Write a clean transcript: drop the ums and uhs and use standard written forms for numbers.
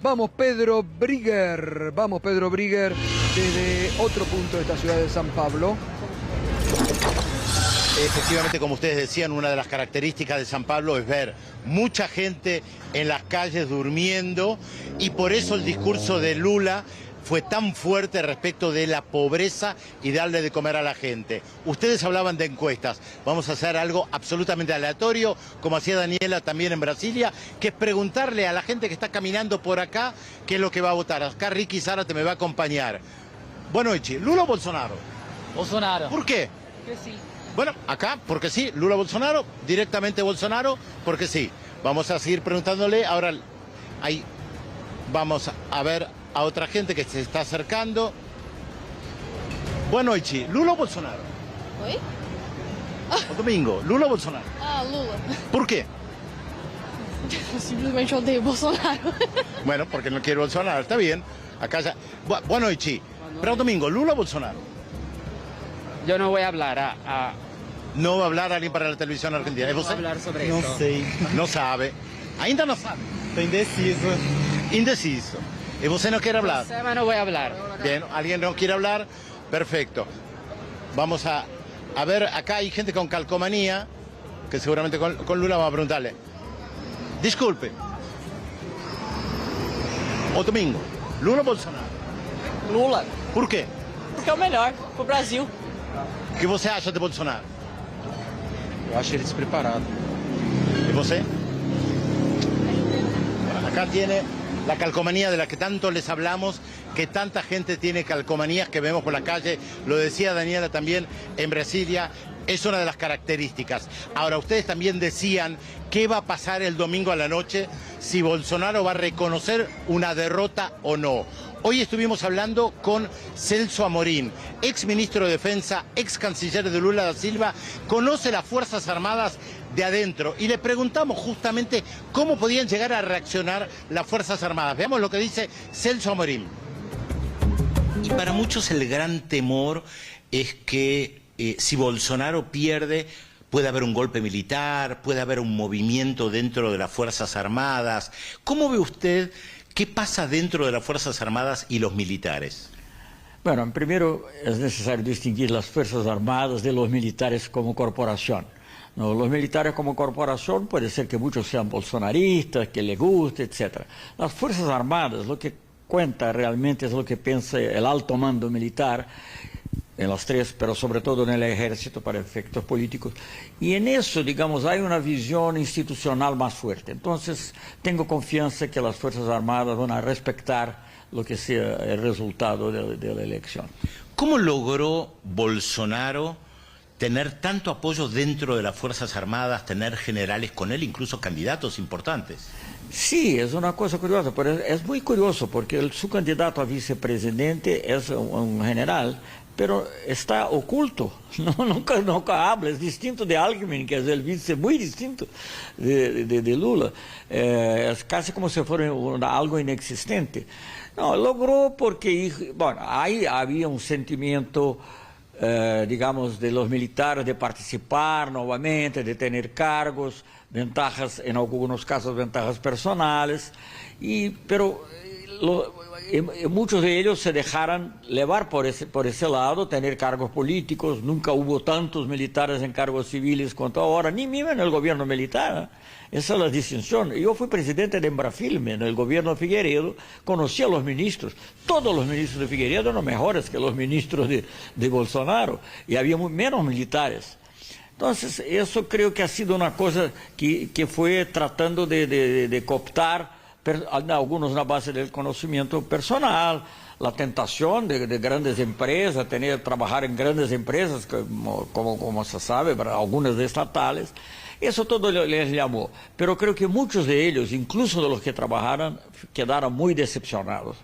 Vamos Pedro Brigger, desde otro punto de esta ciudad de San Pablo. Efectivamente, como ustedes decían, una de las características de San Pablo es ver mucha gente en las calles durmiendo, y por eso el discurso de Lula fue tan fuerte respecto de la pobreza y darle de comer a la gente. Ustedes hablaban de encuestas. Vamos a hacer algo absolutamente aleatorio, como hacía Daniela también en Brasilia, que es preguntarle a la gente que está caminando por acá qué es lo que va a votar. Acá Ricky Zárate me va a acompañar. Buenas noches. ¿Lula o Bolsonaro? Bolsonaro. ¿Por qué? Que sí. Bueno, acá, porque sí. Lula Bolsonaro, directamente Bolsonaro, porque sí. Vamos a seguir preguntándole. Ahora, ahí vamos a ver a otra gente que se está acercando. Buenas noches. ¿Lula o Bolsonaro? Oi? O Domingo, ¿Lula o Bolsonaro? Ah, Lula. ¿Por qué? Eu simplesmente odeio Bolsonaro. Bueno, porque no quiero Bolsonaro, está bien. Acá ya. Buenas noches. Pero Domingo, ¿Lula o Bolsonaro? Yo no voy a hablar No va a hablar alguien para la televisión argentina. ¿Es Vou usted? hablar sobre Não isso. sei, No sabe. Ainda no sabe. tô indeciso. Indeciso. ¿Y usted no quiere hablar? Sé, mas não vou hablar. Bien, ¿alguien no quiere hablar? Perfecto. Vamos a ver, acá hay gente con calcomanía, que seguramente con Lula vamos a preguntarle. Disculpe. O Domingo, ¿Lula o Bolsonaro? Lula, ¿Por qué? porque é o melhor pro Brasil. ¿Qué você acha de Bolsonaro? Eu acho ele despreparado. ¿Y usted? Acá tiene la calcomanía de la que tanto les hablamos, que tanta gente tiene calcomanías que vemos por la calle. Lo decía Daniela también en Brasilia, es una de las características. Ahora, ustedes también decían qué va a pasar el domingo a la noche, si Bolsonaro va a reconocer una derrota o no. Hoy estuvimos hablando con Celso Amorim, ex ministro de Defensa, ex canciller de Lula da Silva, conoce las Fuerzas Armadas de adentro, y le preguntamos justamente cómo podían llegar a reaccionar las Fuerzas Armadas. Veamos lo que dice Celso Amorim. Y para muchos el gran temor es que si Bolsonaro pierde, puede haber un golpe militar, puede haber un movimiento dentro de las Fuerzas Armadas. ¿Cómo ve usted qué pasa dentro de las Fuerzas Armadas y los militares? Bueno, primero es necesario distinguir las Fuerzas Armadas de los militares como corporación. No, los militares como corporación puede ser que muchos sean bolsonaristas, que les guste, etc. Las Fuerzas Armadas, lo que cuenta realmente es lo que piensa el alto mando militar, en las tres, pero sobre todo en el ejército para efectos políticos. Y en eso, digamos, hay una visión institucional más fuerte. Entonces, tengo confianza que las Fuerzas Armadas van a respetar lo que sea el resultado de la elección. ¿Cómo logró Bolsonaro tener tanto apoyo dentro de las Fuerzas Armadas, tener generales con él, incluso candidatos importantes? Sí, es una cosa curiosa, pero es muy curioso porque su candidato a vicepresidente es un general, pero está oculto, nunca habla, es distinto de Alckmin, que es el vice muy distinto de Lula, es casi como si fuera algo inexistente. No, logró porque, bueno, ahí había un sentimiento, digamos, de los militares de participar nuevamente, de tener cargos, ventajas, en algunos casos ventajas personales, pero muchos de ellos se dejaron llevar por ese lado, tener cargos políticos. Nunca hubo tantos militares en cargos civiles cuanto ahora, ni mismo en el gobierno militar. Esa es la distinción. Yo fui presidente de Embrafilme, en el gobierno de Figueiredo, conocí a los ministros. Todos los ministros de Figueiredo eran mejores que los ministros de Bolsonaro, y había menos militares. Entonces, eso creo que ha sido una cosa que fue tratando de cooptar, algunos na base del conocimiento personal, la tentación de grandes empresas, trabajar en grandes empresas, como se sabe, algunas estatales. Eso todo les llamó. Pero creo que muchos de ellos, incluso de los que trabajaron, quedaron muy decepcionados.